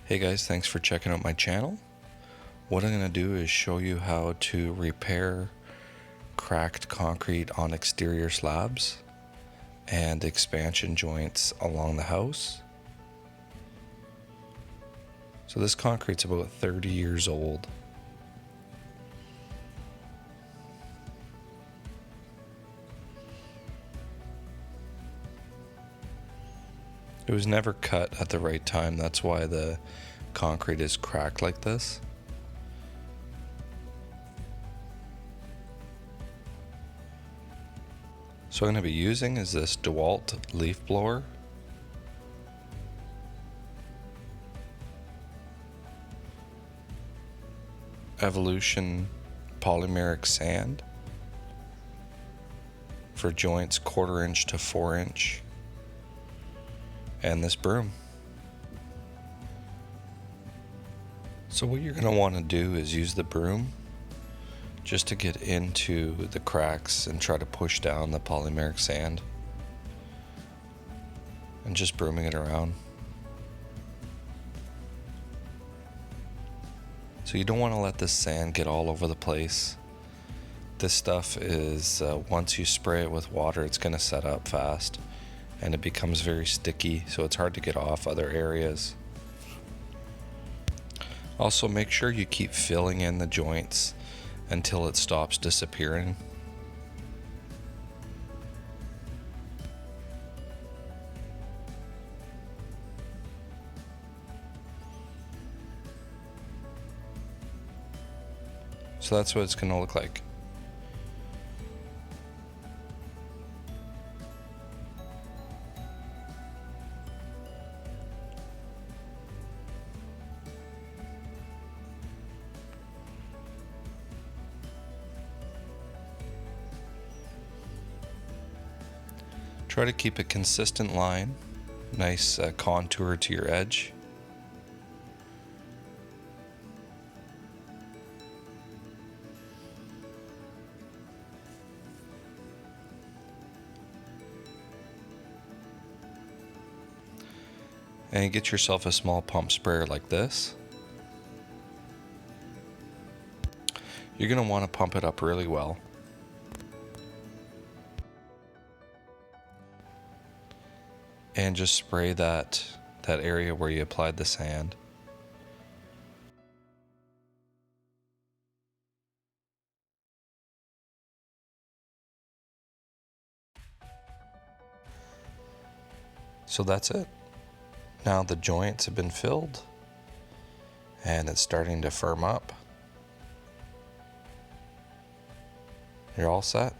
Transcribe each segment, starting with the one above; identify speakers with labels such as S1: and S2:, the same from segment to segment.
S1: Hey guys, thanks for checking out my channel. What I'm going to do is show you how to repair cracked concrete on exterior slabs and expansion joints along the house. So this concrete's about 30 years old. It was never cut at the right time, that's why the concrete is cracked like this. So what I'm going to be using is this DeWalt leaf blower. Evolution Polymeric Sand for joints 1/4 inch to 4 inch. And this broom. So what you're going to want to do is use the broom just to get into the cracks and try to push down the polymeric sand and just brooming it around. So you don't want to let this sand get all over the place. This stuff is, once you spray it with water, it's going to set up fast and it becomes very sticky, so it's hard to get off other areas. Also, make sure you keep filling in the joints until it stops disappearing. So that's what it's going to look like. Try to keep a consistent line, nice contour to your edge. And you get yourself a small pump sprayer like this. You're going to want to pump it up really well. And just spray that area where you applied the sand. So that's it. Now the joints have been filled and it's starting to firm up. You're all set.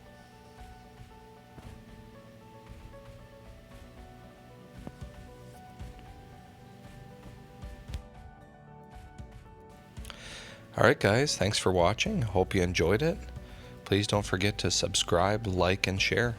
S1: Alright guys, thanks for watching. Hope you enjoyed it. Please don't forget to subscribe, like, and share.